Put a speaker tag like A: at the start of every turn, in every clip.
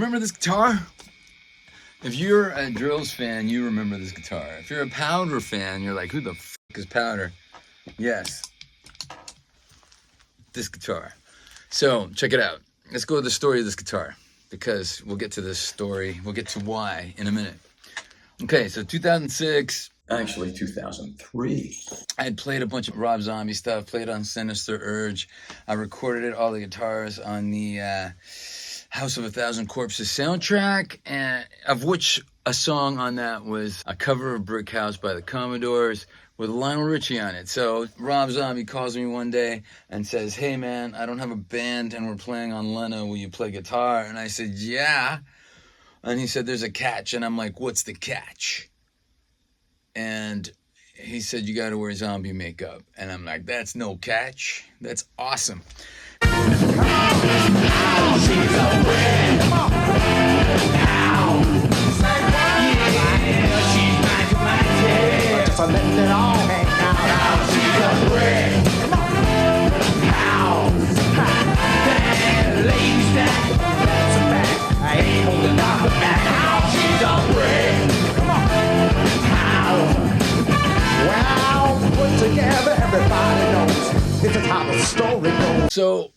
A: Remember this guitar? If you're a Drills fan, you remember this guitar. If you're a Powder fan, you're like, who the fuck is Powder? Yes. This guitar. So, check it out. Let's go to the story of this guitar, because we'll get to this story. We'll get to why in a minute. Okay, so 2006, actually 2003. I had played a bunch of Rob Zombie stuff, played on Sinister Urge. I recorded it, all the guitars, on the House of a Thousand Corpses soundtrack, and of which a song on that was a cover of Brick House by the Commodores with Lionel Richie on it. So Rob Zombie calls me one day and says, hey man, I don't have a band and we're playing on Leno, will you play guitar? And I said, yeah. And he said, there's a catch. And I'm like, what's the catch? And he said, you gotta wear zombie makeup. And I'm like, that's no catch. That's awesome. So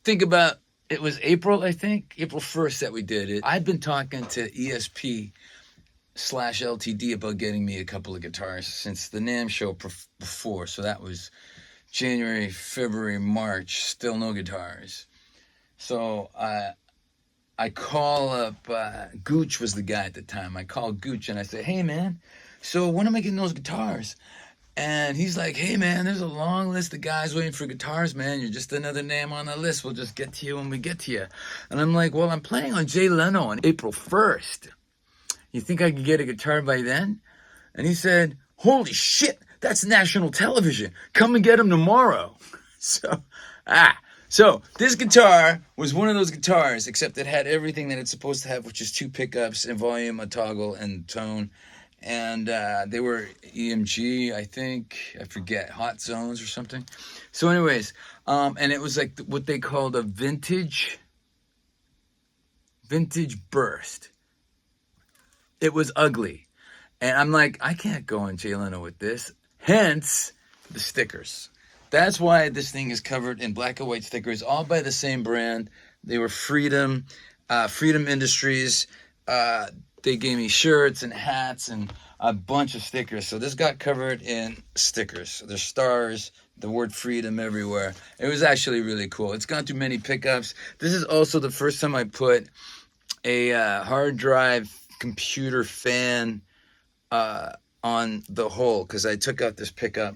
A: think about, it was April, I think, April 1st that we did it. I'd been talking to ESP/LTD about getting me a couple of guitars since the NAMM show before. So that was January, February, March, still no guitars. So I call up, Gooch was the guy at the time. I called Gooch and I said, hey man, so when am I getting those guitars? And he's like, hey man, there's a long list of guys waiting for guitars, man. You're just another name on the list. We'll just get to you when we get to you. And I'm like, well, I'm playing on Jay Leno on April 1st. You think I could get a guitar by then? And he said, holy shit, that's national television. Come and get him tomorrow. So this guitar was one of those guitars, except it had everything that it's supposed to have, which is 2 pickups, and volume, a toggle, and tone. And they were EMG, I think. I forget, Hot Zones or something. So anyways, and it was like what they called a vintage burst. It was ugly. And I'm like, I can't go on Jay Leno with this. Hence, the stickers. That's why this thing is covered in black and white stickers, all by the same brand. They were Freedom Industries. They gave me shirts and hats and a bunch of stickers. So this got covered in stickers. There's stars, the word freedom everywhere. It was actually really cool. It's gone through many pickups. This is also the first time I put a hard drive computer fan on the hole, because I took out this pickup.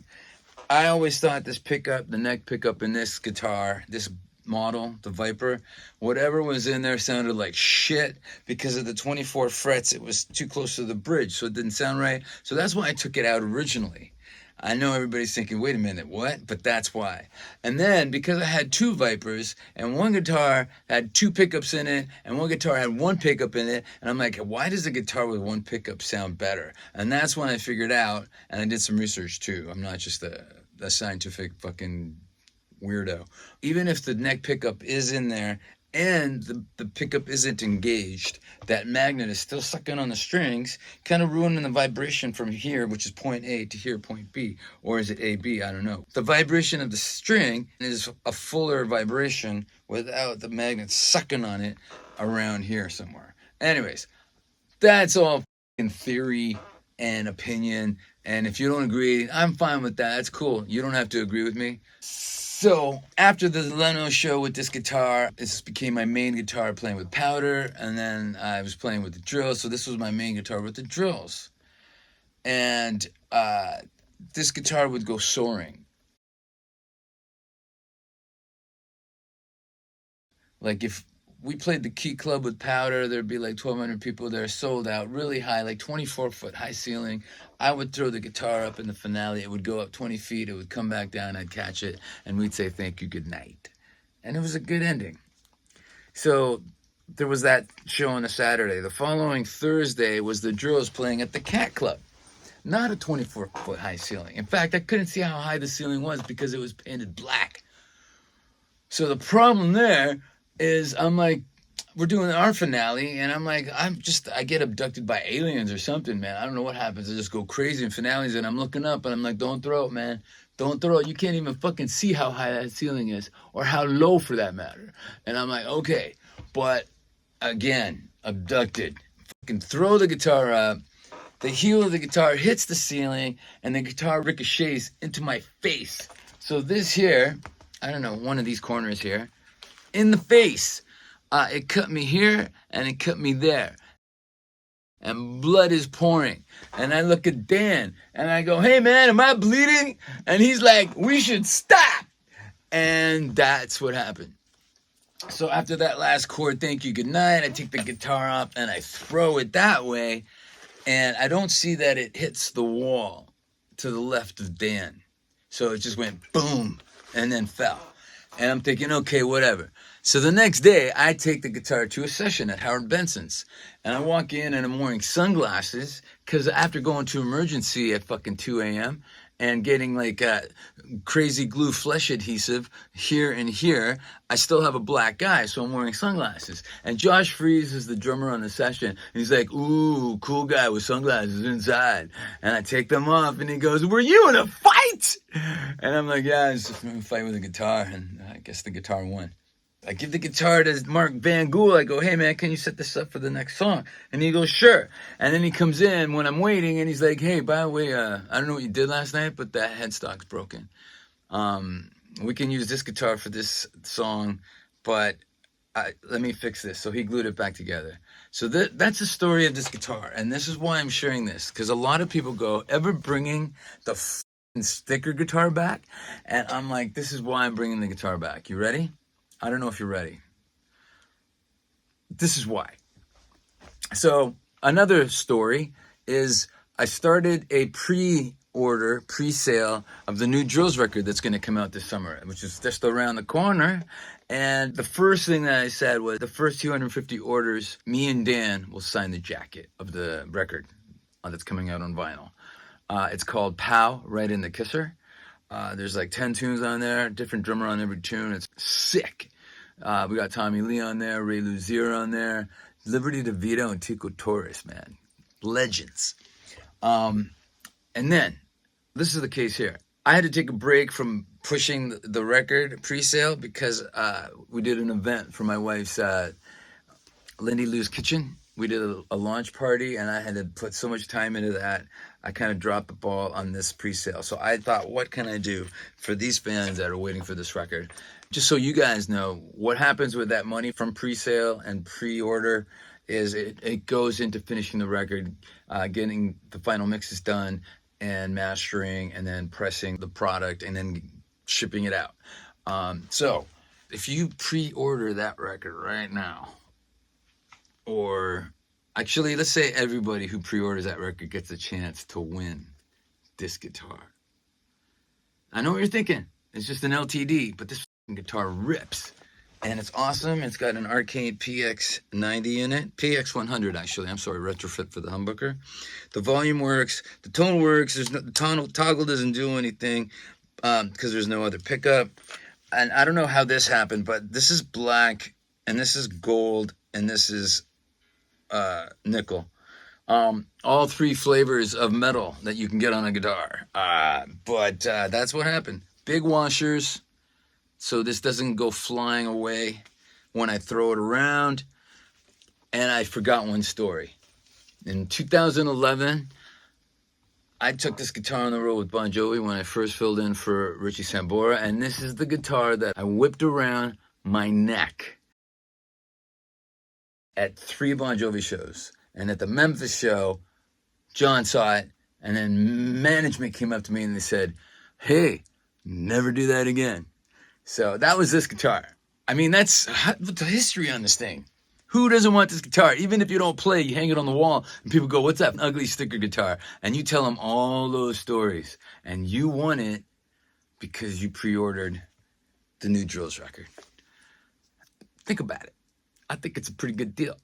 A: I always thought this pickup, the neck pickup in this guitar, this model, the Viper, whatever was in there sounded like shit because of the 24 frets. It was too close to the bridge, so it didn't sound right. So that's why I took it out originally. I know everybody's thinking, wait a minute, what? But that's why. And then because I had 2 Vipers and one guitar had 2 pickups in it and one guitar had 1 pickup in it, and I'm like, why does a guitar with 1 pickup sound better? And that's when I figured out, and I did some research too. I'm not just a scientific fucking weirdo. Even if the neck pickup is in there and the pickup isn't engaged, that magnet is still sucking on the strings, kind of ruining the vibration from here, which is point A, to here, point B. Or is it A, B? I don't know. The vibration of the string is a fuller vibration without the magnet sucking on it around here somewhere. Anyways, that's all in theory and opinion. And if you don't agree, I'm fine with that. That's cool. You don't have to agree with me. So after the Leno show with this guitar, this became my main guitar playing with Powder, and then I was playing with the Drills. So this was my main guitar with the Drills. And this guitar would go soaring. Like if we played the Key Club with Powder, there'd be like 1,200 people there, sold out, really high, like 24-foot high ceiling. I would throw the guitar up in the finale. It would go up 20 feet. It would come back down. I'd catch it, and we'd say, thank you, good night. And it was a good ending. So there was that show on a Saturday. The following Thursday was the Drills playing at the Cat Club. Not a 24-foot high ceiling. In fact, I couldn't see how high the ceiling was because it was painted black. So the problem there is I'm like, we're doing our finale, and I'm like, I get abducted by aliens or something, man. I don't know what happens. I just go crazy in finales, and I'm looking up, and I'm like, don't throw it, man. Don't throw it. You can't even fucking see how high that ceiling is, or how low for that matter. And I'm like, okay. But again, abducted. Fucking throw the guitar up. The heel of the guitar hits the ceiling, and the guitar ricochets into my face. So this here, I don't know, one of these corners here, in the face. It cut me here, and it cut me there. And blood is pouring. And I look at Dan, and I go, hey, man, am I bleeding? And he's like, we should stop. And that's what happened. So after that last chord, thank you, good night, I take the guitar up, and I throw it that way. And I don't see that it hits the wall to the left of Dan. So it just went boom and then fell. And I'm thinking, okay, whatever. So the next day, I take the guitar to a session at Howard Benson's. And I walk in and I'm wearing sunglasses because after going to emergency at fucking 2 a.m. and getting like crazy glue flesh adhesive here and here, I still have a black eye, so I'm wearing sunglasses. And Josh Freese is the drummer on the session, and he's like, ooh, cool guy with sunglasses inside. And I take them off, and he goes, were you in a fight? And I'm like, yeah, I was just in a fight with a guitar, and I guess the guitar won. I give the guitar to Mark Van Gool. I go, hey, man, can you set this up for the next song? And he goes, sure. And then he comes in when I'm waiting, and he's like, hey, by the way, I don't know what you did last night, but that headstock's broken. We can use this guitar for this song, but let me fix this. So he glued it back together. So that's the story of this guitar, and this is why I'm sharing this, because a lot of people go, ever bringing the sticker guitar back? And I'm like, this is why I'm bringing the guitar back. You ready? I don't know if you're ready. This is why. So another story is I started a pre-sale of the new Drills record that's going to come out this summer, which is just around the corner. And the first thing that I said was the first 250 orders, me and Dan will sign the jacket of the record that's coming out on vinyl. It's called Pow, Right in the Kisser. There's like 10 tunes on there, different drummer on every tune. It's sick. We got Tommy Lee on there, Ray Luzier on there, Liberty DeVito and Tico Torres, man. Legends. And then, this is the case here. I had to take a break from pushing the record pre-sale because we did an event for my wife's Lindy Lou's Kitchen. We did a launch party, and I had to put so much time into that. I kind of dropped the ball on this pre-sale. So I thought, what can I do for these fans that are waiting for this record? Just so you guys know, what happens with that money from pre-sale and pre-order is it goes into finishing the record, getting the final mixes done, and mastering, and then pressing the product, and then shipping it out. So if you pre-order that record right now, or actually, let's say everybody who pre-orders that record gets a chance to win this guitar. I know what you're thinking. It's just an LTD, but this guitar rips. And it's awesome. It's got an Arcade PX90 in it. PX100, actually. I'm sorry, retrofit for the humbucker. The volume works. The tone works. The toggle doesn't do anything because there's no other pickup. And I don't know how this happened, but this is black, and this is gold, and this is nickel. All three flavors of metal that you can get on a guitar. But that's what happened. Big washers, so this doesn't go flying away when I throw it around. And I forgot one story. In 2011, I took this guitar on the road with Bon Jovi when I first filled in for Richie Sambora, and this is the guitar that I whipped around my neck at 3 Bon Jovi shows. And at the Memphis show, John saw it, and then management came up to me and they said, hey, never do that again. So that was this guitar. I mean, that's the history on this thing. Who doesn't want this guitar? Even if you don't play, you hang it on the wall, and people go, what's that ugly sticker guitar? And you tell them all those stories. And you won it because you pre-ordered the new Drills record. Think about it. I think it's a pretty good deal.